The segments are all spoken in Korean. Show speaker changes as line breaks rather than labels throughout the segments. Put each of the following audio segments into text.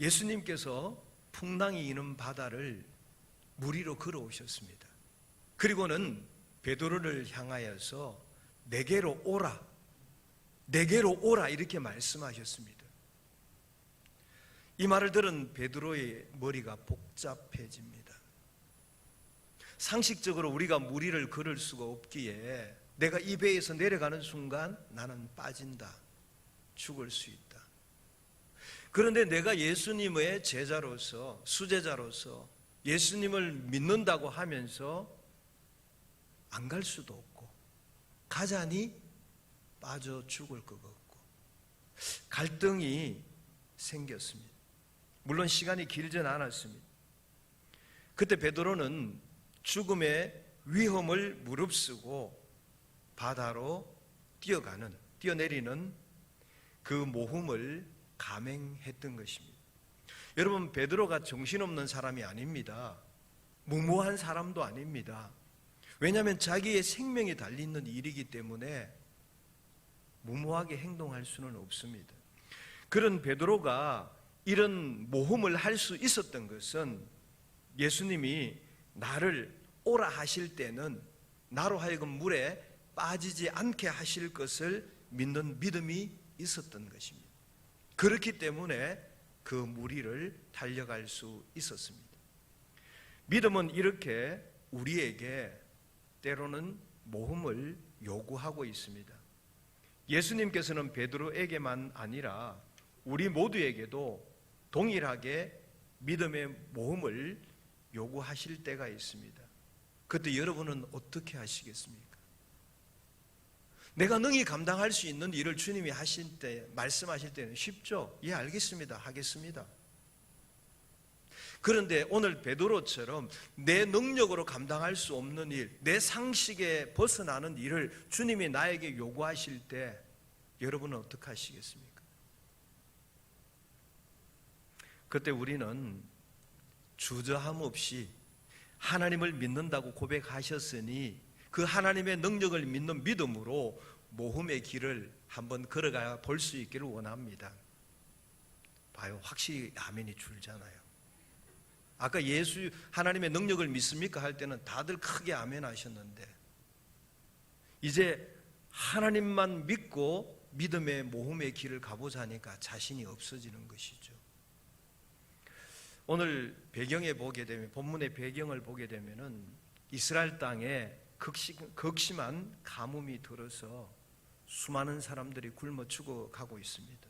예수님께서 풍랑이 이는 바다를 물 위로 걸어오셨습니다. 그리고는 베드로를 향하여서 내게로 오라, 내게로 오라 이렇게 말씀하셨습니다. 이 말을 들은 베드로의 머리가 복잡해집니다. 상식적으로 우리가 물 위를 걸을 수가 없기에 내가 이 배에서 내려가는 순간 나는 빠진다, 죽을 수 있다. 그런데 내가 예수님의 제자로서, 수제자로서 예수님을 믿는다고 하면서 안 갈 수도 없고, 가자니 빠져 죽을 것 같고, 갈등이 생겼습니다. 물론 시간이 길지는 않았습니다. 그때 베드로는 죽음의 위험을 무릅쓰고 바다로 뛰어내리는 그 모험을 감행했던 것입니다. 여러분, 베드로가 정신없는 사람이 아닙니다. 무모한 사람도 아닙니다. 왜냐하면 자기의 생명이 달려있는 일이기 때문에 무모하게 행동할 수는 없습니다. 그런 베드로가 이런 모험을 할 수 있었던 것은 예수님이 나를 오라 하실 때는 나로 하여금 물에 빠지지 않게 하실 것을 믿는 믿음이 있었던 것입니다. 그렇기 때문에 그 물 위를 달려갈 수 있었습니다. 믿음은 이렇게 우리에게 때로는 모험을 요구하고 있습니다. 예수님께서는 베드로에게만 아니라 우리 모두에게도 동일하게 믿음의 모험을 요구하실 때가 있습니다. 그때 여러분은 어떻게 하시겠습니까? 내가 능히 감당할 수 있는 일을 주님이 하실 때, 말씀하실 때는 쉽죠? 예, 알겠습니다. 하겠습니다. 그런데 오늘 베드로처럼 내 능력으로 감당할 수 없는 일, 내 상식에 벗어나는 일을 주님이 나에게 요구하실 때 여러분은 어떻게 하시겠습니까? 그때 우리는 주저함 없이 하나님을 믿는다고 고백하셨으니 그 하나님의 능력을 믿는 믿음으로 모험의 길을 한번 걸어가 볼 수 있기를 원합니다. 봐요, 확실히 아멘이 줄잖아요. 아까 예수 하나님의 능력을 믿습니까? 할 때는 다들 크게 아멘 하셨는데 이제 하나님만 믿고 믿음의 모험의 길을 가보자 하니까 자신이 없어지는 것이죠. 오늘 배경에 보게 되면, 본문의 배경을 보게 되면은 이스라엘 땅에 극심한 가뭄이 들어서 수많은 사람들이 굶어 죽어가고 있습니다.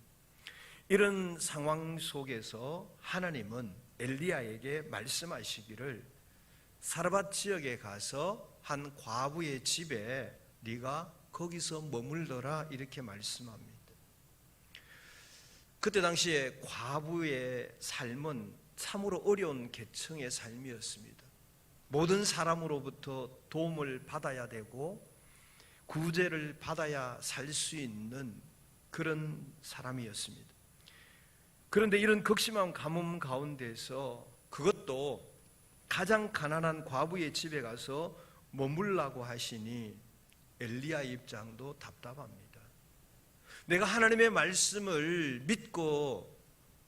이런 상황 속에서 하나님은 엘리야에게 말씀하시기를 사르밧 지역에 가서 한 과부의 집에 네가 거기서 머물러라 이렇게 말씀합니다. 그때 당시에 과부의 삶은 참으로 어려운 계층의 삶이었습니다. 모든 사람으로부터 도움을 받아야 되고 구제를 받아야 살 수 있는 그런 사람이었습니다. 그런데 이런 극심한 가뭄 가운데서 그것도 가장 가난한 과부의 집에 가서 머물라고 하시니 엘리야의 입장도 답답합니다. 내가 하나님의 말씀을 믿고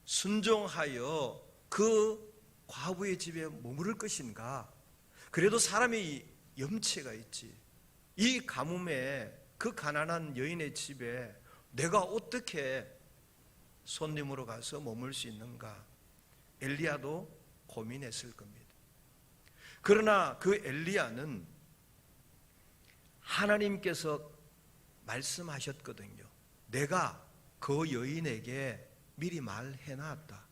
순종하여 그 과부의 집에 머무를 것인가? 그래도 사람이 염치가 있지. 이 가뭄에 그 가난한 여인의 집에 내가 어떻게 손님으로 가서 머물 수 있는가? 엘리야도 고민했을 겁니다. 그러나 그 엘리야는 하나님께서 말씀하셨거든요. 내가 그 여인에게 미리 말해놨다.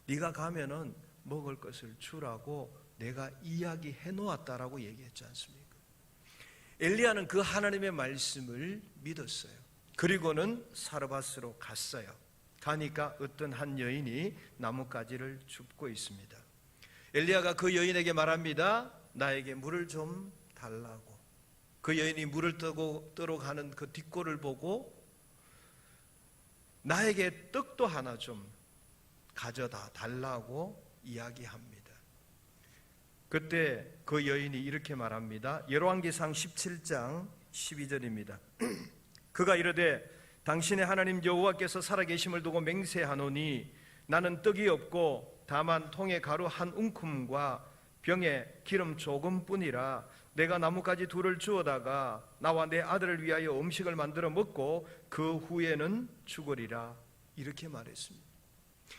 네가 가면은 먹을 것을 주라고 내가 이야기해 놓았다라고 얘기했지 않습니까? 엘리야는 그 하나님의 말씀을 믿었어요. 그리고는 사르밧으로 갔어요. 가니까 어떤 한 여인이 나뭇가지를 줍고 있습니다. 엘리야가 그 여인에게 말합니다. 나에게 물을 좀 달라고. 그 여인이 물을 뜨러 가는 그 뒷골을 보고 나에게 떡도 하나 좀 가져다 달라고 이야기합니다. 그때 그 여인이 이렇게 말합니다. 열왕기상 17장 12절입니다. 그가 이르되 당신의 하나님 여호와께서 살아계심을 두고 맹세하노니 나는 떡이 없고 다만 통에 가루 한 움큼과 병에 기름 조금뿐이라 내가 나뭇가지 둘을 주워다가 나와 내 아들을 위하여 음식을 만들어 먹고 그 후에는 죽으리라. 이렇게 말했습니다.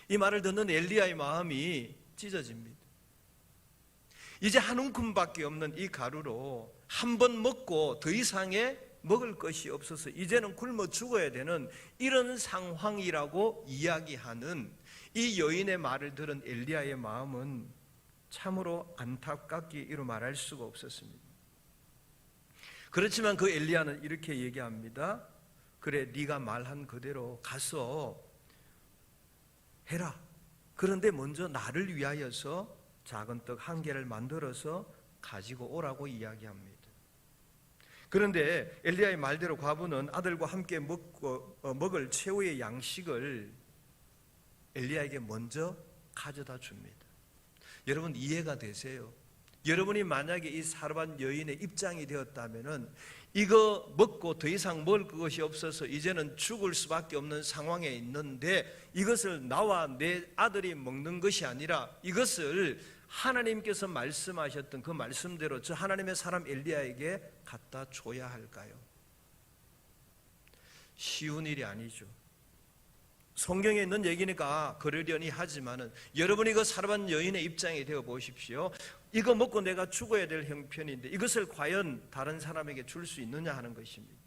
이 말을 듣는 엘리야의 마음이 찢어집니다. 이제 한 움큼밖에 없는 이 가루로 한 번 먹고 더 이상의 먹을 것이 없어서 이제는 굶어 죽어야 되는 이런 상황이라고 이야기하는 이 여인의 말을 들은 엘리야의 마음은 참으로 안타깝게 이루 말할 수가 없었습니다. 그렇지만 그 엘리야는 이렇게 얘기합니다. 그래, 네가 말한 그대로 가서 해라. 그런데 먼저 나를 위하여서 작은 떡 한 개를 만들어서 가지고 오라고 이야기합니다. 그런데 엘리야의 말대로 과부는 아들과 함께 먹을 최후의 양식을 엘리야에게 먼저 가져다 줍니다. 여러분 이해가 되세요? 여러분이 만약에 이 사르밧 여인의 입장이 되었다면은 이거 먹고 더 이상 먹을 것이 없어서 이제는 죽을 수밖에 없는 상황에 있는데 이것을 나와 내 아들이 먹는 것이 아니라 이것을 하나님께서 말씀하셨던 그 말씀대로 저 하나님의 사람 엘리야에게 갖다 줘야 할까요? 쉬운 일이 아니죠. 성경에 있는 얘기니까 그러려니 하지만은 여러분이 그 사르밧 여인의 입장이 되어 보십시오. 이거 먹고 내가 죽어야 될 형편인데 이것을 과연 다른 사람에게 줄 수 있느냐 하는 것입니다.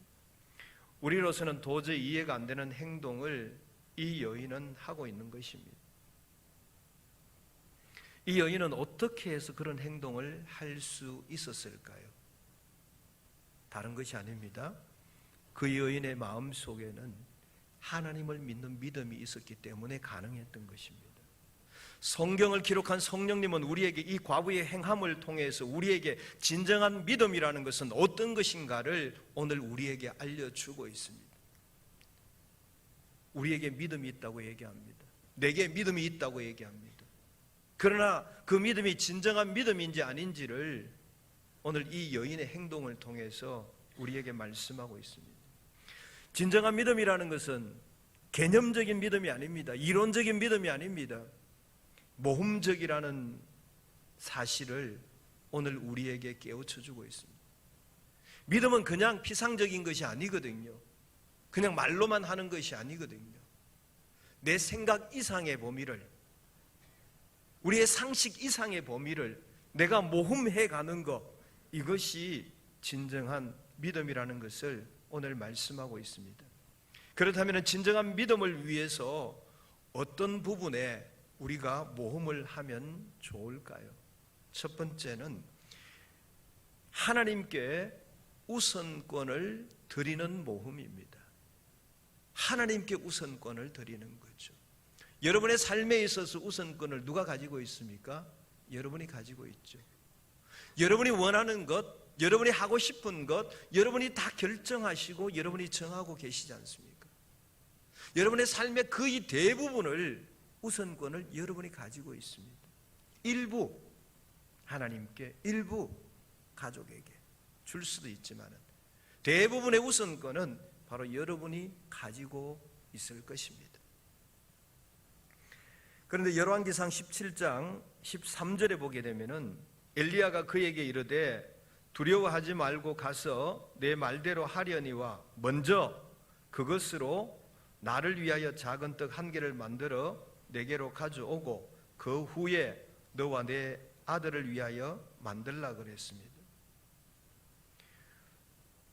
우리로서는 도저히 이해가 안 되는 행동을 이 여인은 하고 있는 것입니다. 이 여인은 어떻게 해서 그런 행동을 할 수 있었을까요? 다른 것이 아닙니다. 그 여인의 마음 속에는 하나님을 믿는 믿음이 있었기 때문에 가능했던 것입니다. 성경을 기록한 성령님은 우리에게 이 과부의 행함을 통해서 우리에게 진정한 믿음이라는 것은 어떤 것인가를 오늘 우리에게 알려주고 있습니다. 우리에게 믿음이 있다고 얘기합니다. 내게 믿음이 있다고 얘기합니다. 그러나 그 믿음이 진정한 믿음인지 아닌지를 오늘 이 여인의 행동을 통해서 우리에게 말씀하고 있습니다. 진정한 믿음이라는 것은 개념적인 믿음이 아닙니다. 이론적인 믿음이 아닙니다. 모험적이라는 사실을 오늘 우리에게 깨우쳐 주고 있습니다. 믿음은 그냥 피상적인 것이 아니거든요. 그냥 말로만 하는 것이 아니거든요. 내 생각 이상의 범위를, 우리의 상식 이상의 범위를 내가 모험해 가는 것, 이것이 진정한 믿음이라는 것을 오늘 말씀하고 있습니다. 그렇다면 진정한 믿음을 위해서 어떤 부분에 우리가 모험을 하면 좋을까요? 첫 번째는 하나님께 우선권을 드리는 모험입니다. 하나님께 우선권을 드리는 거죠. 여러분의 삶에 있어서 우선권을 누가 가지고 있습니까? 여러분이 가지고 있죠. 여러분이 원하는 것, 여러분이 하고 싶은 것, 여러분이 다 결정하시고 여러분이 정하고 계시지 않습니까? 여러분의 삶의 거의 대부분을 우선권을 여러분이 가지고 있습니다. 일부 하나님께, 일부 가족에게 줄 수도 있지만 대부분의 우선권은 바로 여러분이 가지고 있을 것입니다. 그런데 열왕기상 17장 13절에 보게 되면은 엘리야가 그에게 이르되 두려워하지 말고 가서 내 말대로 하려니와 먼저 그것으로 나를 위하여 작은 떡 한 개를 만들어 내게로 가져오고 그 후에 너와 내 아들을 위하여 만들라 그랬습니다.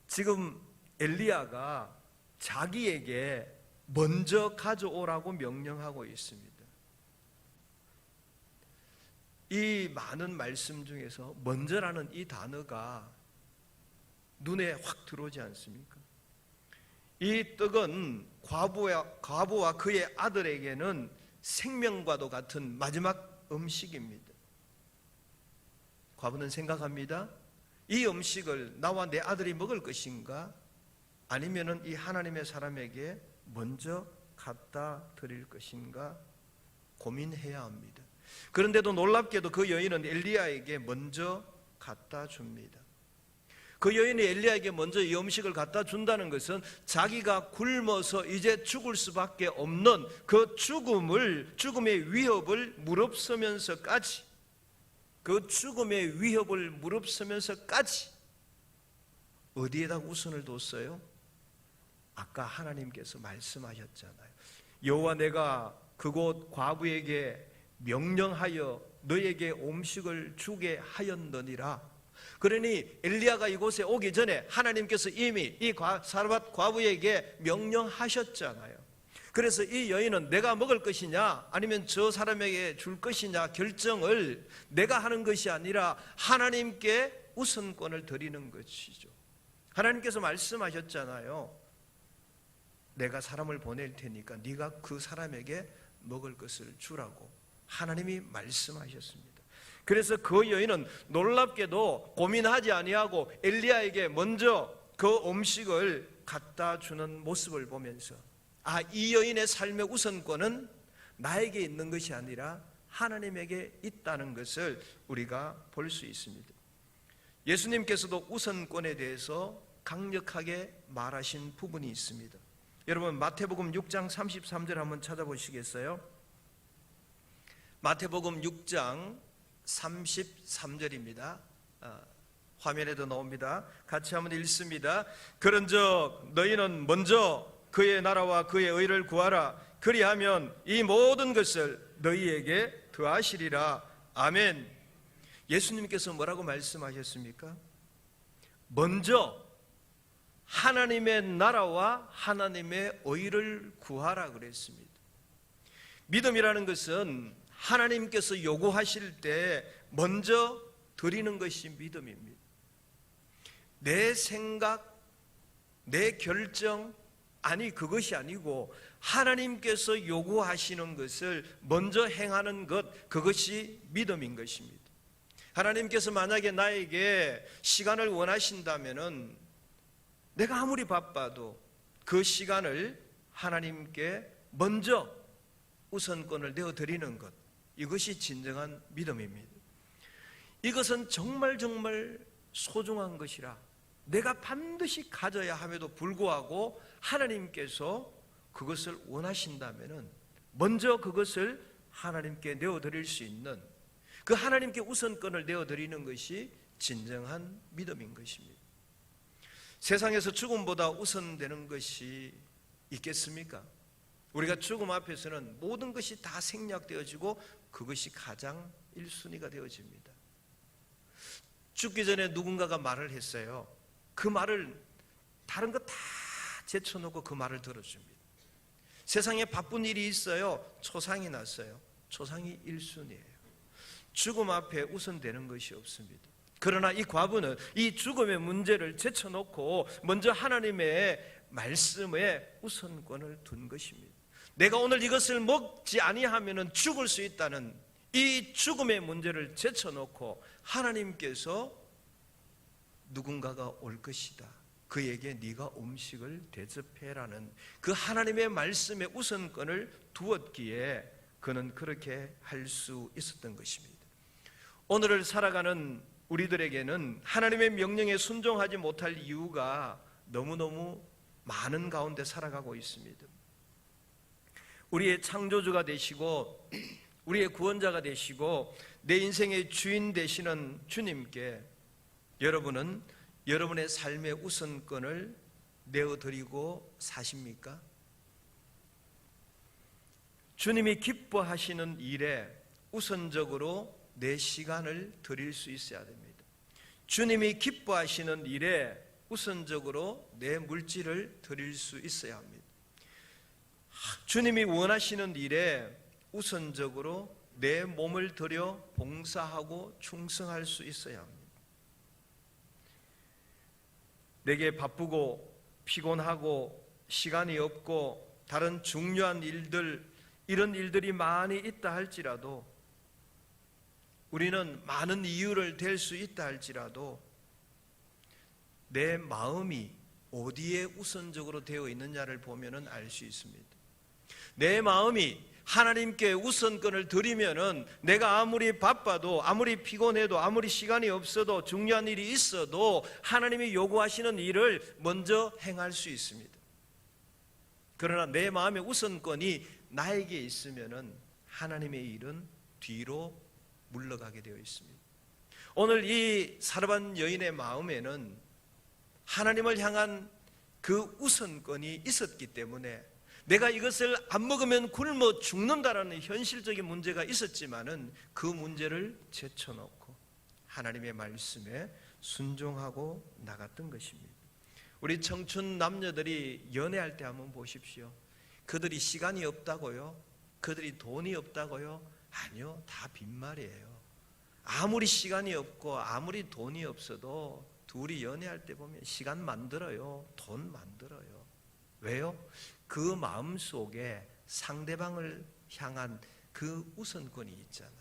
지금 엘리야가 자기에게 먼저 가져오라고 명령하고 있습니다. 이 많은 말씀 중에서 먼저라는 이 단어가 눈에 확 들어오지 않습니까? 이 떡은 과부와 그의 아들에게는 생명과도 같은 마지막 음식입니다. 과부는 생각합니다. 이 음식을 나와 내 아들이 먹을 것인가? 아니면은 이 하나님의 사람에게 먼저 갖다 드릴 것인가? 고민해야 합니다. 그런데도 놀랍게도 그 여인은 엘리야에게 먼저 갖다 줍니다. 그 여인이 엘리야에게 먼저 이 음식을 갖다 준다는 것은 자기가 굶어서 이제 죽을 수밖에 없는 그 죽음의 위협을 무릅쓰면서까지, 그 죽음의 위협을 무릅쓰면서까지 어디에다 우선을 뒀어요? 아까 하나님께서 말씀하셨잖아요. 여호와 내가 그곳 과부에게 명령하여 너에게 음식을 주게 하였느니라. 그러니 엘리야가 이곳에 오기 전에 하나님께서 이미 이 사르밧 과부에게 명령하셨잖아요. 그래서 이 여인은 내가 먹을 것이냐 아니면 저 사람에게 줄 것이냐 결정을 내가 하는 것이 아니라 하나님께 우선권을 드리는 것이죠. 하나님께서 말씀하셨잖아요. 내가 사람을 보낼 테니까 네가 그 사람에게 먹을 것을 주라고 하나님이 말씀하셨습니다. 그래서 그 여인은 놀랍게도 고민하지 아니하고 엘리야에게 먼저 그 음식을 갖다 주는 모습을 보면서 이 여인의 삶의 우선권은 나에게 있는 것이 아니라 하나님에게 있다는 것을 우리가 볼 수 있습니다. 예수님께서도 우선권에 대해서 강력하게 말하신 부분이 있습니다. 여러분 마태복음 6장 33절 한번 찾아보시겠어요? 마태복음 6장 33절입니다. 화면에도 나옵니다. 같이 한번 읽습니다. 그런즉 너희는 먼저 그의 나라와 그의 의를 구하라. 그리하면 이 모든 것을 너희에게 더하시리라. 아멘. 예수님께서 뭐라고 말씀하셨습니까? 먼저 하나님의 나라와 하나님의 의를 구하라 그랬습니다. 믿음이라는 것은 하나님께서 요구하실 때 먼저 드리는 것이 믿음입니다. 내 생각, 내 결정, 그것이 아니고 하나님께서 요구하시는 것을 먼저 행하는 것, 그것이 믿음인 것입니다. 하나님께서 만약에 나에게 시간을 원하신다면은 내가 아무리 바빠도 그 시간을 하나님께 먼저 우선권을 내어드리는 것, 이것이 진정한 믿음입니다. 이것은 정말 소중한 것이라 내가 반드시 가져야 함에도 불구하고 하나님께서 그것을 원하신다면 먼저 그것을 하나님께 내어드릴 수 있는 그 하나님께 우선권을 내어드리는 것이 진정한 믿음인 것입니다. 세상에서 죽음보다 우선되는 것이 있겠습니까? 우리가 죽음 앞에서는 모든 것이 다 생략되어지고 그것이 가장 1순위가 되어집니다. 죽기 전에 누군가가 말을 했어요. 그 말을 다른 거 다 제쳐놓고 그 말을 들어줍니다. 세상에 바쁜 일이 있어요. 초상이 났어요. 초상이 1순위예요. 죽음 앞에 우선되는 것이 없습니다. 그러나 이 과부는 이 죽음의 문제를 제쳐놓고 먼저 하나님의 말씀에 우선권을 둔 것입니다. 내가 오늘 이것을 먹지 아니하면 죽을 수 있다는 이 죽음의 문제를 제쳐놓고 하나님께서 누군가가 올 것이다. 그에게 네가 음식을 대접해라는 그 하나님의 말씀에 우선권을 두었기에 그는 그렇게 할 수 있었던 것입니다. 오늘을 살아가는 우리들에게는 하나님의 명령에 순종하지 못할 이유가 너무너무 많은 가운데 살아가고 있습니다. 우리의 창조주가 되시고 우리의 구원자가 되시고 내 인생의 주인 되시는 주님께 여러분은 여러분의 삶의 우선권을 내어드리고 사십니까? 주님이 기뻐하시는 일에 우선적으로 내 시간을 드릴 수 있어야 됩니다. 주님이 기뻐하시는 일에 우선적으로 내 물질을 드릴 수 있어야 합니다. 주님이 원하시는 일에 우선적으로 내 몸을 들여 봉사하고 충성할 수 있어야 합니다. 내게 바쁘고 피곤하고 시간이 없고 다른 중요한 일들, 이런 일들이 많이 있다 할지라도 우리는 많은 이유를 댈 수 있다 할지라도 내 마음이 어디에 우선적으로 되어 있느냐를 보면 알 수 있습니다. 내 마음이 하나님께 우선권을 드리면은 내가 아무리 바빠도, 아무리 피곤해도, 아무리 시간이 없어도, 중요한 일이 있어도 하나님이 요구하시는 일을 먼저 행할 수 있습니다. 그러나 내 마음의 우선권이 나에게 있으면은 하나님의 일은 뒤로 물러가게 되어 있습니다. 오늘 이 사르밧 여인의 마음에는 하나님을 향한 그 우선권이 있었기 때문에 내가 이것을 안 먹으면 굶어 죽는다라는 현실적인 문제가 있었지만은 그 문제를 제쳐놓고 하나님의 말씀에 순종하고 나갔던 것입니다. 우리 청춘 남녀들이 연애할 때 한번 보십시오. 그들이 시간이 없다고요? 그들이 돈이 없다고요? 아니요, 다 빈말이에요. 아무리 시간이 없고 아무리 돈이 없어도 둘이 연애할 때 보면 시간 만들어요, 돈 만들어요. 왜요? 그 마음 속에 상대방을 향한 그 우선권이 있잖아요.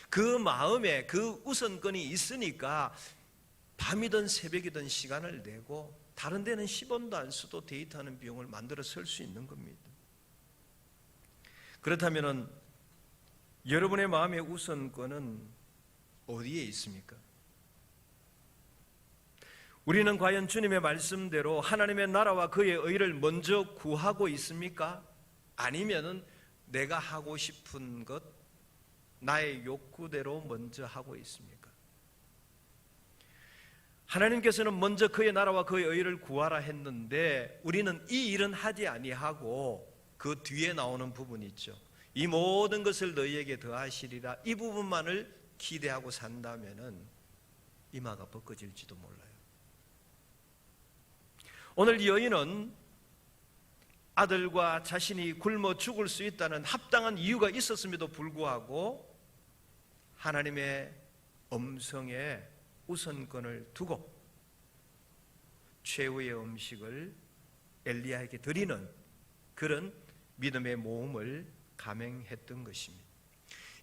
그 마음에 그 우선권이 있으니까 밤이든 새벽이든 시간을 내고 다른 데는 10원도 안 써도 데이트하는 비용을 만들어 쓸 수 있는 겁니다. 그렇다면 여러분의 마음의 우선권은 어디에 있습니까? 우리는 과연 주님의 말씀대로 하나님의 나라와 그의 의를 먼저 구하고 있습니까? 아니면은 내가 하고 싶은 것, 나의 욕구대로 먼저 하고 있습니까? 하나님께서는 먼저 그의 나라와 그의 의를 구하라 했는데 우리는 이 일은 하지 아니하고 그 뒤에 나오는 부분이 있죠. 이 모든 것을 너희에게 더하시리라, 이 부분만을 기대하고 산다면은 이마가 벗겨질지도 몰라요. 오늘 이 여인은 아들과 자신이 굶어 죽을 수 있다는 합당한 이유가 있었음에도 불구하고 하나님의 음성에 우선권을 두고 최후의 음식을 엘리야에게 드리는 그런 믿음의 모험을 감행했던 것입니다.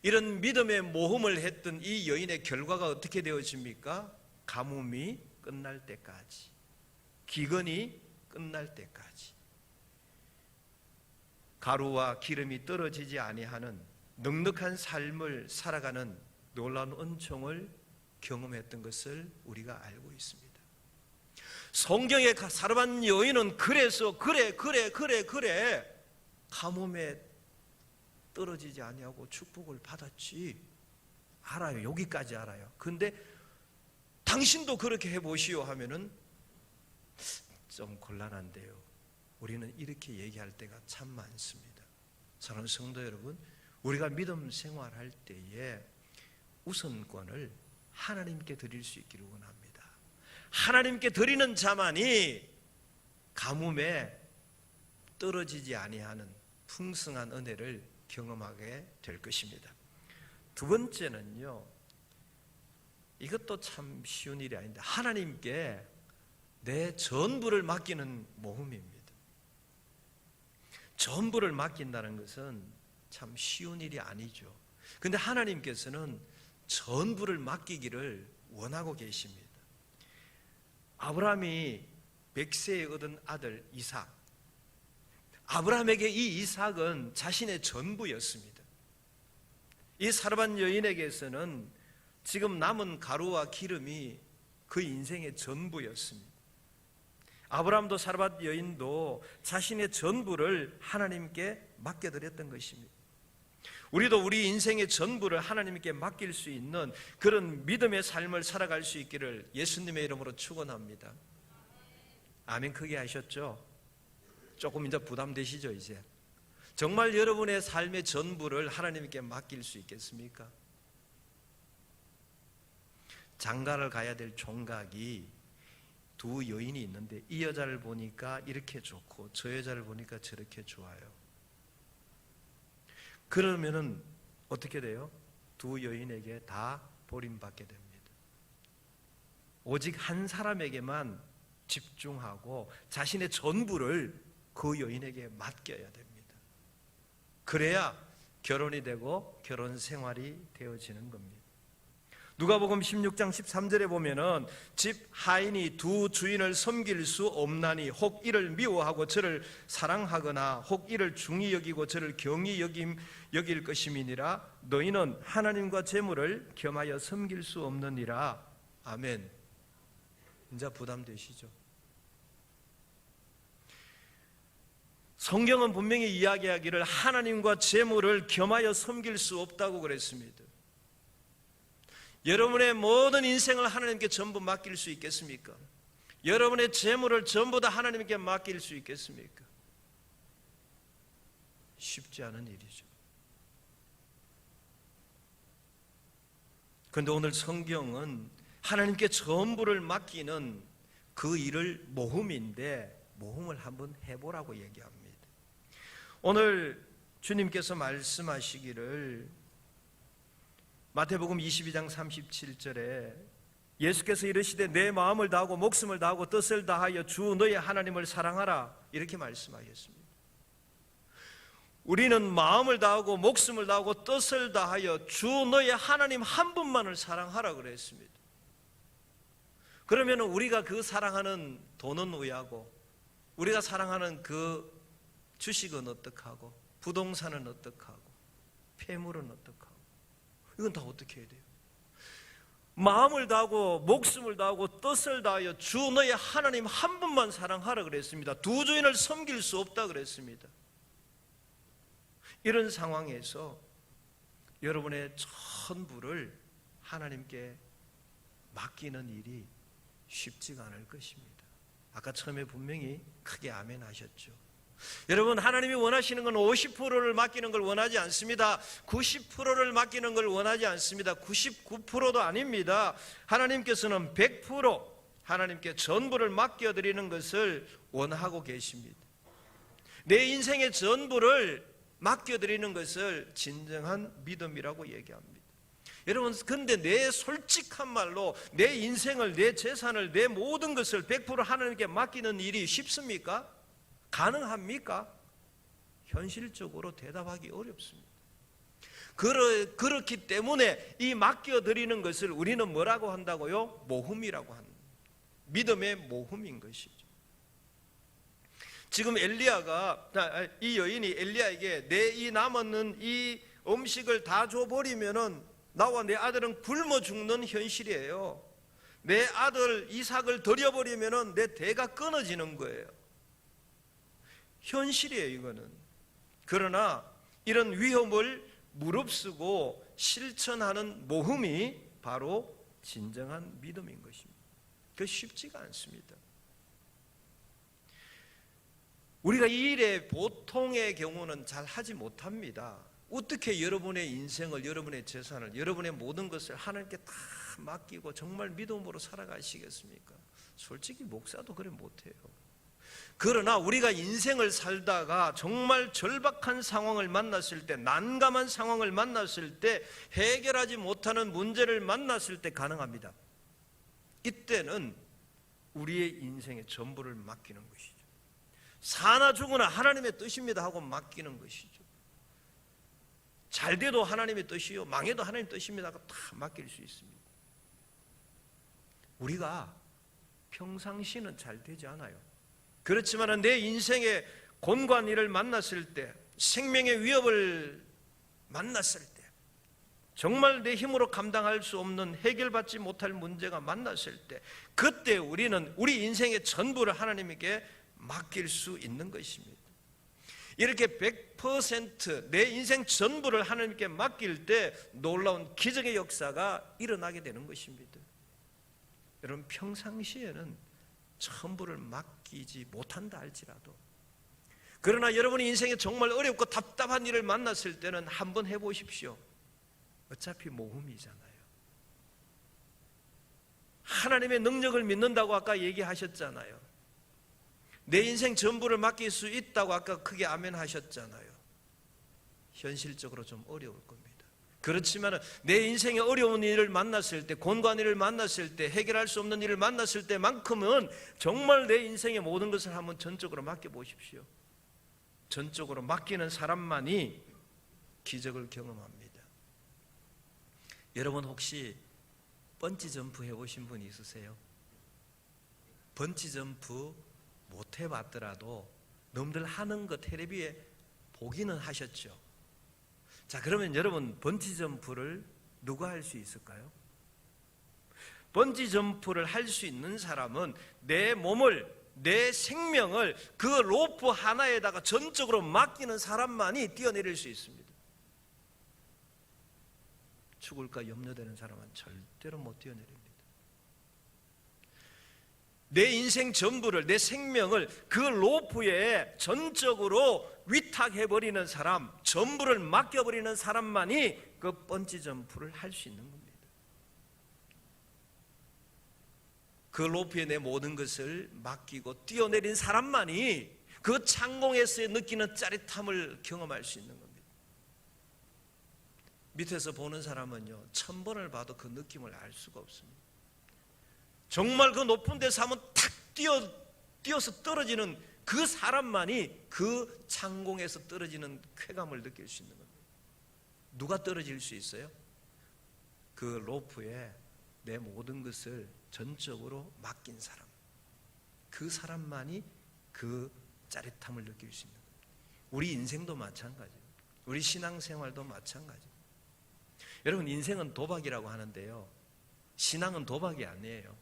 이런 믿음의 모험을 했던 이 여인의 결과가 어떻게 되어집니까? 가뭄이 끝날 때까지, 기근이 끝날 때까지 가루와 기름이 떨어지지 아니하는 넉넉한 삶을 살아가는 놀라운 은총을 경험했던 것을 우리가 알고 있습니다. 성경의 사르밧 여인은 그래서 그래 가뭄에 떨어지지 아니하고 축복을 받았지. 알아요. 여기까지 알아요. 근데 당신도 그렇게 해보시오 하면은 좀 곤란한데요. 우리는 이렇게 얘기할 때가 참 많습니다. 사랑하는 성도 여러분, 우리가 믿음 생활할 때에 우선권을 하나님께 드릴 수 있기를 원합니다. 하나님께 드리는 자만이 가뭄에 떨어지지 아니하는 풍성한 은혜를 경험하게 될 것입니다. 두 번째는요, 이것도 참 쉬운 일이 아닌데 하나님께 내 전부를 맡기는 모험입니다. 전부를 맡긴다는 것은 참 쉬운 일이 아니죠. 그런데 하나님께서는 전부를 맡기기를 원하고 계십니다. 아브라함이 100세에 얻은 아들 이삭, 아브라함에게 이 이삭은 자신의 전부였습니다. 이 사르밧 여인에게서는 지금 남은 가루와 기름이 그 인생의 전부였습니다. 아브라함도 사르밧 여인도 자신의 전부를 하나님께 맡겨드렸던 것입니다. 우리도 우리 인생의 전부를 하나님께 맡길 수 있는 그런 믿음의 삶을 살아갈 수 있기를 예수님의 이름으로 축원합니다. 아멘. 크게 하셨죠? 조금 이제 부담되시죠? 이제 정말 여러분의 삶의 전부를 하나님께 맡길 수 있겠습니까? 장가를 가야 될 총각이 두 여인이 있는데 이 여자를 보니까 이렇게 좋고 저 여자를 보니까 저렇게 좋아요. 그러면은 어떻게 돼요? 두 여인에게 다 버림받게 됩니다. 오직 한 사람에게만 집중하고 자신의 전부를 그 여인에게 맡겨야 됩니다. 그래야 결혼이 되고 결혼 생활이 되어지는 겁니다. 누가복음 16장 13절에 보면은 집 하인이 두 주인을 섬길 수 없나니 혹 이를 미워하고 저를 사랑하거나 혹 이를 중히 여기고 저를 경히 여길 것임이니라. 너희는 하나님과 재물을 겸하여 섬길 수 없느니라. 아멘. 이제 부담되시죠? 성경은 분명히 이야기하기를 하나님과 재물을 겸하여 섬길 수 없다고 그랬습니다. 여러분의 모든 인생을 하나님께 전부 맡길 수 있겠습니까? 여러분의 재물을 전부 다 하나님께 맡길 수 있겠습니까? 쉽지 않은 일이죠. 그런데 오늘 성경은 하나님께 전부를 맡기는 그 일을 모험인데 모험을 한번 해보라고 얘기합니다. 오늘 주님께서 말씀하시기를 마태복음 22장 37절에 예수께서 이르시되 내 마음을 다하고 목숨을 다하고 뜻을 다하여 주 너의 하나님을 사랑하라 이렇게 말씀하셨습니다. 우리는 마음을 다하고 목숨을 다하고 뜻을 다하여 주 너의 하나님 한 분만을 사랑하라 그랬습니다. 그러면 우리가 그 사랑하는 돈은 왜하고 우리가 사랑하는 그 주식은 어떡하고 부동산은 어떡하고 폐물은 어떡하고 이건 다 어떻게 해야 돼요? 마음을 다하고 목숨을 다하고 뜻을 다하여 주 너의 하나님 한 분만 사랑하라 그랬습니다. 두 주인을 섬길 수 없다 그랬습니다. 이런 상황에서 여러분의 전부를 하나님께 맡기는 일이 쉽지가 않을 것입니다. 아까 처음에 분명히 크게 아멘 하셨죠. 여러분, 하나님이 원하시는 건 50%를 맡기는 걸 원하지 않습니다. 90%를 맡기는 걸 원하지 않습니다. 99%도 아닙니다. 하나님께서는 100% 하나님께 전부를 맡겨드리는 것을 원하고 계십니다. 내 인생의 전부를 맡겨드리는 것을 진정한 믿음이라고 얘기합니다. 여러분, 근데 내 솔직한 말로 내 인생을, 내 재산을, 내 모든 것을 100% 하나님께 맡기는 일이 쉽습니까? 가능합니까? 현실적으로 대답하기 어렵습니다. 그렇기 때문에 이 맡겨드리는 것을 우리는 뭐라고 한다고요? 모험이라고 합니다. 믿음의 모험인 것이죠. 지금 이 여인이 엘리야에게 내 이 남았는 이 음식을 다 줘버리면은 나와 내 아들은 굶어 죽는 현실이에요. 내 아들 이삭을 드려버리면은 내 대가 끊어지는 거예요. 현실이에요, 이거는. 그러나 이런 위험을 무릅쓰고 실천하는 모험이 바로 진정한 믿음인 것입니다. 그 쉽지가 않습니다. 우리가 이 일에 보통의 경우는 잘 하지 못합니다. 어떻게 여러분의 인생을, 여러분의 재산을, 여러분의 모든 것을 하나님께 다 맡기고 정말 믿음으로 살아가시겠습니까? 솔직히 목사도 그래 못해요. 그러나 우리가 인생을 살다가 정말 절박한 상황을 만났을 때, 난감한 상황을 만났을 때, 해결하지 못하는 문제를 만났을 때 가능합니다. 이때는 우리의 인생의 전부를 맡기는 것이죠. 사나 죽으나 하나님의 뜻입니다 하고 맡기는 것이죠. 잘 돼도 하나님의 뜻이요, 망해도 하나님의 뜻입니다 하고 다 맡길 수 있습니다. 우리가 평상시는 잘 되지 않아요. 그렇지만 내 인생의 곤관일을 만났을 때, 생명의 위협을 만났을 때, 정말 내 힘으로 감당할 수 없는 해결받지 못할 문제가 만났을 때, 그때 우리는 우리 인생의 전부를 하나님에게 맡길 수 있는 것입니다. 이렇게 100% 내 인생 전부를 하나님께 맡길 때 놀라운 기적의 역사가 일어나게 되는 것입니다. 여러분, 평상시에는 전부를 맡기지 못한다 할지라도, 그러나 여러분이 인생에 정말 어렵고 답답한 일을 만났을 때는 한번 해보십시오. 어차피 모험이잖아요. 하나님의 능력을 믿는다고 아까 얘기하셨잖아요. 내 인생 전부를 맡길 수 있다고 아까 크게 아멘 하셨잖아요. 현실적으로 좀 어려울 겁니다. 그렇지만 내 인생의 어려운 일을 만났을 때, 곤관일을 만났을 때, 해결할 수 없는 일을 만났을 때만큼은 정말 내 인생의 모든 것을 한번 전적으로 맡겨보십시오. 전적으로 맡기는 사람만이 기적을 경험합니다. 여러분, 혹시 번지 점프 해보신 분이 있으세요? 번지 점프 못 해봤더라도 너무들 하는 거 텔레비에 보기는 하셨죠. 자, 그러면 여러분 번지 점프를 누가 할 수 있을까요? 번지 점프를 할 수 있는 사람은 내 몸을, 내 생명을 그 로프 하나에다가 전적으로 맡기는 사람만이 뛰어내릴 수 있습니다. 죽을까 염려되는 사람은 절대로 못 뛰어내립니다. 내 인생 전부를, 내 생명을 그 로프에 전적으로 위탁해버리는 사람, 전부를 맡겨버리는 사람만이 그 번지 점프를 할 수 있는 겁니다. 그 로프에 내 모든 것을 맡기고 뛰어내린 사람만이 그 창공에서 느끼는 짜릿함을 경험할 수 있는 겁니다. 밑에서 보는 사람은요, 1000번을 봐도 그 느낌을 알 수가 없습니다. 정말 그 높은 데서 한번 탁 뛰어서 떨어지는 그 사람만이 그 창공에서 떨어지는 쾌감을 느낄 수 있는 겁니다. 누가 떨어질 수 있어요? 그 로프에 내 모든 것을 전적으로 맡긴 사람, 그 사람만이 그 짜릿함을 느낄 수 있는 겁니다. 우리 인생도 마찬가지예요. 우리 신앙생활도 마찬가지예요. 여러분, 인생은 도박이라고 하는데요, 신앙은 도박이 아니에요.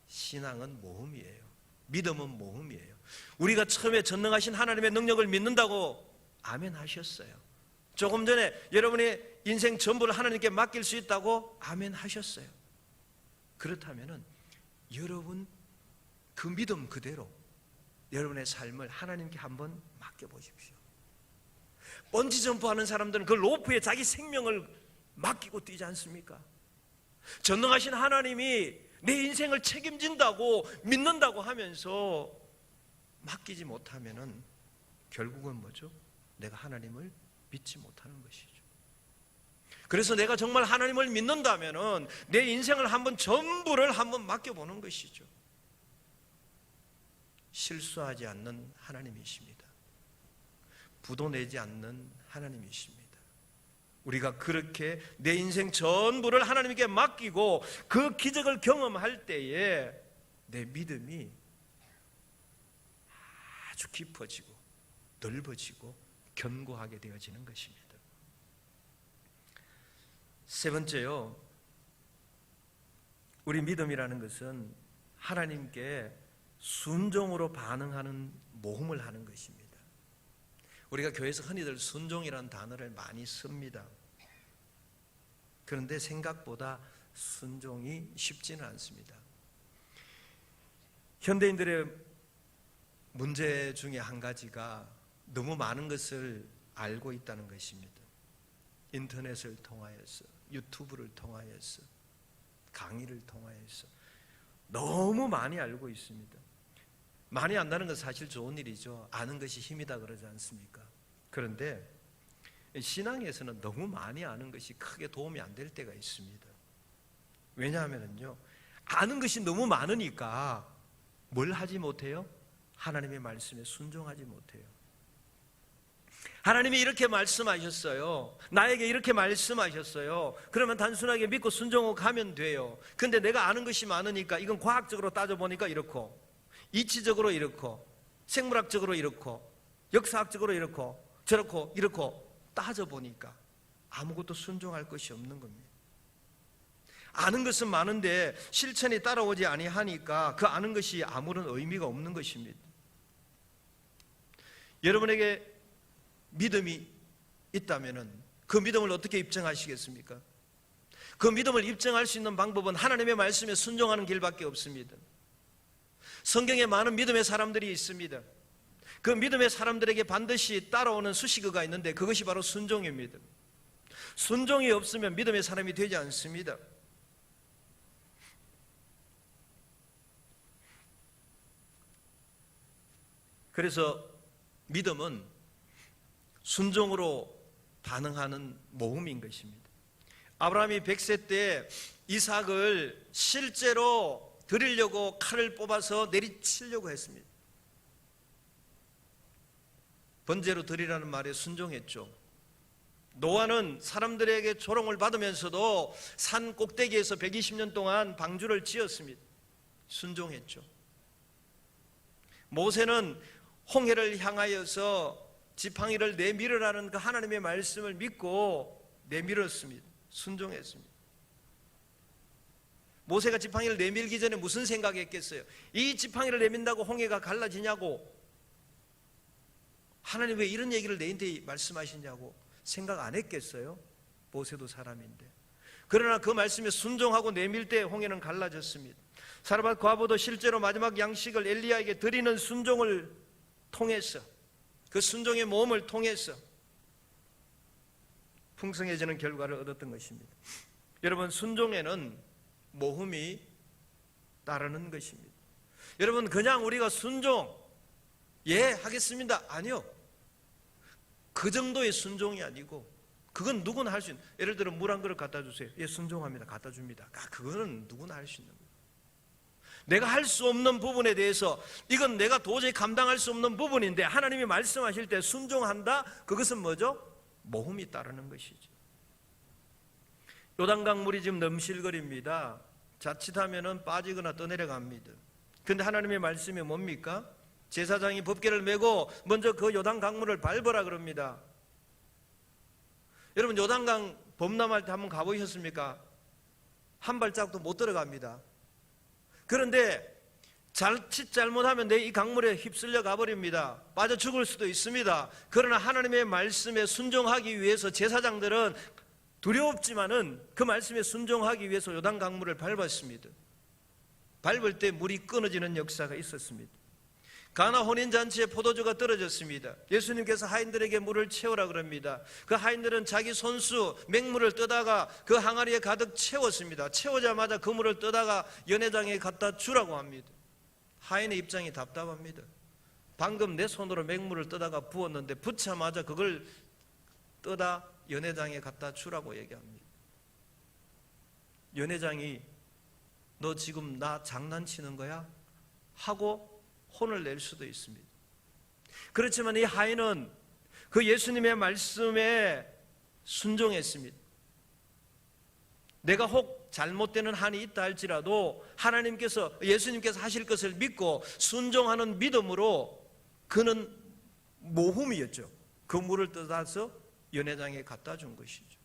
신앙은 모험이에요. 믿음은 모험이에요. 우리가 처음에 전능하신 하나님의 능력을 믿는다고 아멘 하셨어요. 조금 전에 여러분의 인생 전부를 하나님께 맡길 수 있다고 아멘 하셨어요. 그렇다면 여러분 그 믿음 그대로 여러분의 삶을 하나님께 한번 맡겨보십시오. 번지점프하는 사람들은 그 로프에 자기 생명을 맡기고 뛰지 않습니까? 전능하신 하나님이 내 인생을 책임진다고 믿는다고 하면서 맡기지 못하면 결국은 뭐죠? 내가 하나님을 믿지 못하는 것이죠. 그래서 내가 정말 하나님을 믿는다면 내 인생을 한번 전부를 한번 맡겨보는 것이죠. 실수하지 않는 하나님이십니다. 부도 내지 않는 하나님이십니다. 우리가 그렇게 내 인생 전부를 하나님께 맡기고 그 기적을 경험할 때에 내 믿음이 아주 깊어지고 넓어지고 견고하게 되어지는 것입니다. 세 번째요, 우리 믿음이라는 것은 하나님께 순종으로 반응하는 모험을 하는 것입니다. 우리가 교회에서 흔히들 순종이라는 단어를 많이 씁니다. 그런데 생각보다 순종이 쉽지는 않습니다. 현대인들의 문제 중에 한 가지가 너무 많은 것을 알고 있다는 것입니다. 인터넷을 통하여서, 유튜브를 통하여서, 강의를 통하여서 너무 많이 알고 있습니다. 많이 안다는 것은 사실 좋은 일이죠. 아는 것이 힘이다 그러지 않습니까? 그런데 신앙에서는 너무 많이 아는 것이 크게 도움이 안 될 때가 있습니다. 왜냐하면요, 아는 것이 너무 많으니까 뭘 하지 못해요? 하나님의 말씀에 순종하지 못해요. 하나님이 이렇게 말씀하셨어요. 나에게 이렇게 말씀하셨어요. 그러면 단순하게 믿고 순종하고 가면 돼요. 근데 내가 아는 것이 많으니까 이건 과학적으로 따져보니까 이렇고, 이치적으로 이렇고, 생물학적으로 이렇고, 역사학적으로 이렇고, 저렇고 이렇고 따져보니까 아무것도 순종할 것이 없는 겁니다. 아는 것은 많은데 실천이 따라오지 아니하니까 그 아는 것이 아무런 의미가 없는 것입니다. 여러분에게 믿음이 있다면 그 믿음을 어떻게 입증하시겠습니까? 그 믿음을 입증할 수 있는 방법은 하나님의 말씀에 순종하는 길밖에 없습니다. 성경에 많은 믿음의 사람들이 있습니다. 그 믿음의 사람들에게 반드시 따라오는 수식어가 있는데 그것이 바로 순종입니다. 순종이 없으면 믿음의 사람이 되지 않습니다. 그래서 믿음은 순종으로 반응하는 모험인 것입니다. 아브라함이 100세 때 이삭을 실제로 드리려고 칼을 뽑아서 내리치려고 했습니다. 번제로 드리라는 말에 순종했죠. 노아는 사람들에게 조롱을 받으면서도 산 꼭대기에서 120년 동안 방주를 지었습니다. 순종했죠. 모세는 홍해를 향하여서 지팡이를 내밀으라는 그 하나님의 말씀을 믿고 내밀었습니다. 순종했습니다. 모세가 지팡이를 내밀기 전에 무슨 생각했겠어요? 이 지팡이를 내민다고 홍해가 갈라지냐고, 하나님 왜 이런 얘기를 내한테 말씀하시냐고 생각 안 했겠어요? 모세도 사람인데. 그러나 그 말씀에 순종하고 내밀 때 홍해는 갈라졌습니다. 사르밧 과부도 실제로 마지막 양식을 엘리야에게 드리는 순종을 통해서, 그 순종의 모험을 통해서 풍성해지는 결과를 얻었던 것입니다. 여러분, 순종에는 모험이 따르는 것입니다. 여러분, 그냥 우리가 순종, 예, 하겠습니다, 아니요. 그 정도의 순종이 아니고, 그건 누구나 할 수 있는, 예를 들어 물 한 그릇 갖다 주세요. 예, 순종합니다. 갖다 줍니다. 그거는 누구나 할 수 있는 거예요. 내가 할 수 없는 부분에 대해서, 이건 내가 도저히 감당할 수 없는 부분인데 하나님이 말씀하실 때 순종한다? 그것은 뭐죠? 모험이 따르는 것이죠. 요단강 물이 지금 넘실거립니다. 자칫하면 빠지거나 떠내려갑니다. 그런데 하나님의 말씀이 뭡니까? 제사장이 법궤를 메고 먼저 그 요단 강물을 밟으라 그럽니다. 여러분, 요단강 범람할 때 한번 가보셨습니까? 한 발짝도 못 들어갑니다. 그런데 자칫 잘못하면 내 이 강물에 휩쓸려 가버립니다. 빠져 죽을 수도 있습니다. 그러나 하나님의 말씀에 순종하기 위해서 제사장들은 두렵지만은 그 말씀에 순종하기 위해서 요단 강물을 밟았습니다. 밟을 때 물이 끊어지는 역사가 있었습니다. 가나 혼인잔치에 포도주가 떨어졌습니다. 예수님께서 하인들에게 물을 채우라 그럽니다. 그 하인들은 자기 손수 맹물을 떠다가 그 항아리에 가득 채웠습니다. 채우자마자 그 물을 떠다가 연회장에 갖다 주라고 합니다. 하인의 입장이 답답합니다. 방금 내 손으로 맹물을 떠다가 부었는데 붓자마자 그걸 떠다 연회장에 갖다 주라고 얘기합니다. 연회장이 너 지금 나 장난치는 거야? 하고 혼을 낼 수도 있습니다. 그렇지만 이 하인은 그 예수님의 말씀에 순종했습니다. 내가 혹 잘못되는 한이 있다 할지라도 예수님께서 하실 것을 믿고 순종하는 믿음으로 그는 모험이었죠. 그 물을 떠다서 연회장에 갖다 준 것이죠.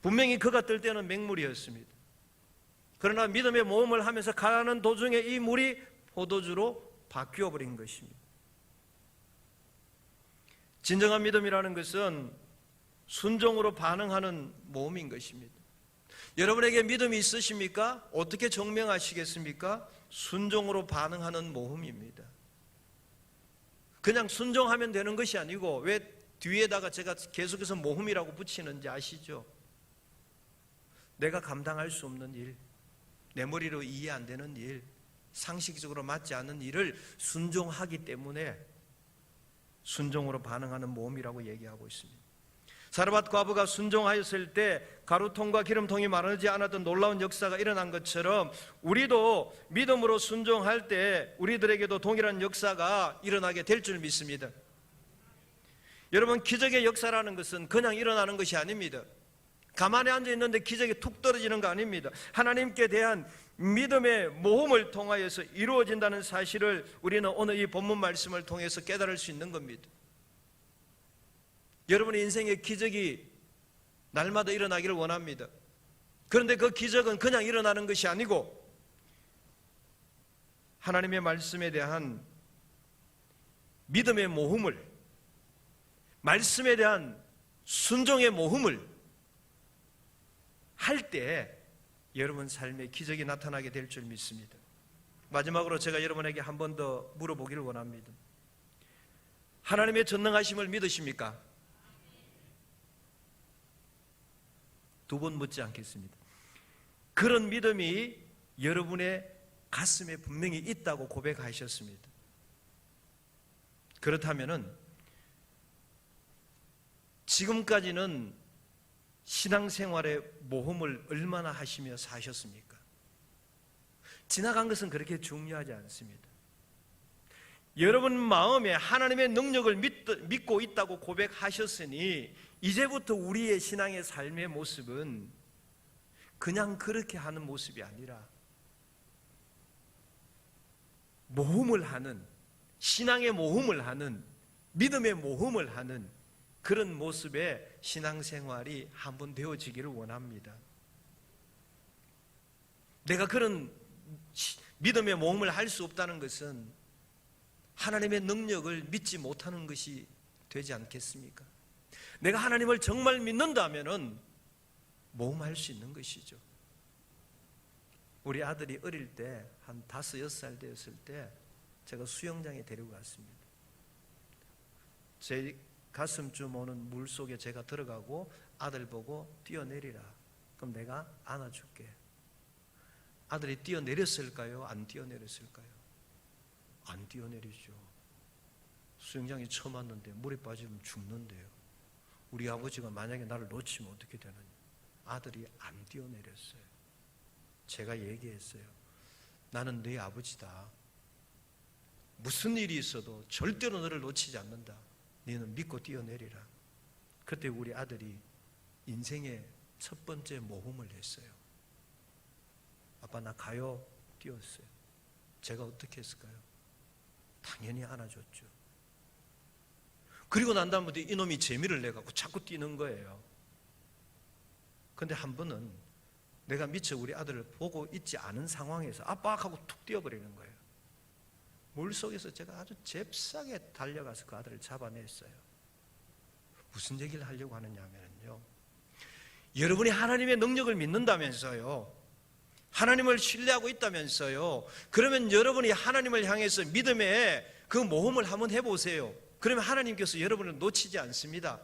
분명히 그가 뜰 때는 맹물이었습니다. 그러나 믿음의 모험을 하면서 가는 도중에 이 물이 포도주로 바뀌어 버린 것입니다. 진정한 믿음이라는 것은 순종으로 반응하는 모험인 것입니다. 여러분에게 믿음이 있으십니까? 어떻게 증명하시겠습니까? 순종으로 반응하는 모험입니다. 그냥 순종하면 되는 것이 아니고, 왜 뒤에다가 제가 계속해서 모험이라고 붙이는지 아시죠? 내가 감당할 수 없는 일, 내 머리로 이해 안 되는 일, 상식적으로 맞지 않는 일을 순종하기 때문에 순종으로 반응하는 모험이라고 얘기하고 있습니다. 사르밧 과부가 순종하였을 때 가루통과 기름통이 마르지 않았던 놀라운 역사가 일어난 것처럼 우리도 믿음으로 순종할 때 우리들에게도 동일한 역사가 일어나게 될 줄 믿습니다. 여러분, 기적의 역사라는 것은 그냥 일어나는 것이 아닙니다. 가만히 앉아 있는데 기적이 툭 떨어지는 거 아닙니다. 하나님께 대한 믿음의 모험을 통하여서 이루어진다는 사실을 우리는 오늘 이 본문 말씀을 통해서 깨달을 수 있는 겁니다. 여러분의 인생의 기적이 날마다 일어나기를 원합니다. 그런데 그 기적은 그냥 일어나는 것이 아니고 하나님의 말씀에 대한 믿음의 모험을, 말씀에 대한 순종의 모험을 할 때 여러분 삶에 기적이 나타나게 될 줄 믿습니다. 마지막으로 제가 여러분에게 한 번 더 물어보기를 원합니다. 하나님의 전능하심을 믿으십니까? 두 번 묻지 않겠습니다. 그런 믿음이 여러분의 가슴에 분명히 있다고 고백하셨습니다. 그렇다면은 지금까지는 신앙생활의 모험을 얼마나 하시며 사셨습니까? 지나간 것은 그렇게 중요하지 않습니다. 여러분 마음에 하나님의 능력을 믿고 있다고 고백하셨으니 이제부터 우리의 신앙의 삶의 모습은 그냥 그렇게 하는 모습이 아니라 모험을 하는, 신앙의 모험을 하는, 믿음의 모험을 하는 그런 모습의 신앙생활이 한번 되어지기를 원합니다. 내가 그런 믿음의 모험을 할 수 없다는 것은 하나님의 능력을 믿지 못하는 것이 되지 않겠습니까? 내가 하나님을 정말 믿는다면은 모험할 수 있는 것이죠. 우리 아들이 어릴 때 한 5, 6살 되었을 때 제가 수영장에 데리고 갔습니다. 제 가슴쯤 오는 물 속에 제가 들어가고 아들 보고 뛰어내리라. 그럼 내가 안아줄게. 아들이 뛰어내렸을까요? 안 뛰어내렸을까요? 안 뛰어내리죠. 수영장에 처음 왔는데 물에 빠지면 죽는데요. 우리 아버지가 만약에 나를 놓치면 어떻게 되느냐. 아들이 안 뛰어내렸어요. 제가 얘기했어요. 나는 네 아버지다. 무슨 일이 있어도 절대로 너를 놓치지 않는다. 너는 믿고 뛰어내리라. 그때 우리 아들이 인생의 첫 번째 모험을 했어요. 아빠 나 가요. 뛰었어요. 제가 어떻게 했을까요? 당연히 안아줬죠. 그리고 난 다음부터 이놈이 재미를 내갖고 자꾸 뛰는 거예요. 근데 한 번은 내가 미처 우리 아들을 보고 있지 않은 상황에서 아빠 하고 툭 뛰어버리는 거예요. 물속에서 제가 아주 잽싸게 달려가서 그 아들을 잡아냈어요. 무슨 얘기를 하려고 하느냐면요, 여러분이 하나님의 능력을 믿는다면서요, 하나님을 신뢰하고 있다면서요, 그러면 여러분이 하나님을 향해서 믿음의 그 모험을 한번 해보세요. 그러면 하나님께서 여러분을 놓치지 않습니다.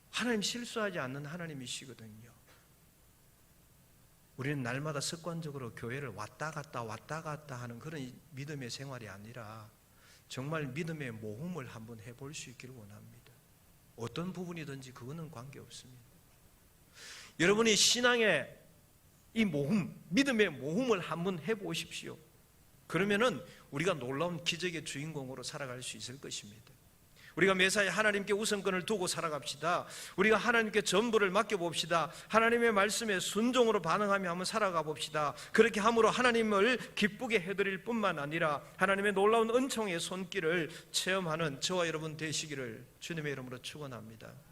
하나님 실수하지 않는 하나님이시거든요. 우리는 날마다 습관적으로 교회를 왔다 갔다 하는 그런 믿음의 생활이 아니라 정말 믿음의 모험을 한번 해볼 수 있기를 원합니다. 어떤 부분이든지 그거는 관계없습니다. 여러분이 신앙의 이 모험, 믿음의 모험을 한번 해보십시오. 그러면은 우리가 놀라운 기적의 주인공으로 살아갈 수 있을 것입니다. 우리가 매사에 하나님께 우선권을 두고 살아갑시다. 우리가 하나님께 전부를 맡겨봅시다. 하나님의 말씀에 순종으로 반응하며 한번 살아가 봅시다. 그렇게 함으로 하나님을 기쁘게 해드릴 뿐만 아니라 하나님의 놀라운 은총의 손길을 체험하는 저와 여러분 되시기를 주님의 이름으로 축원합니다.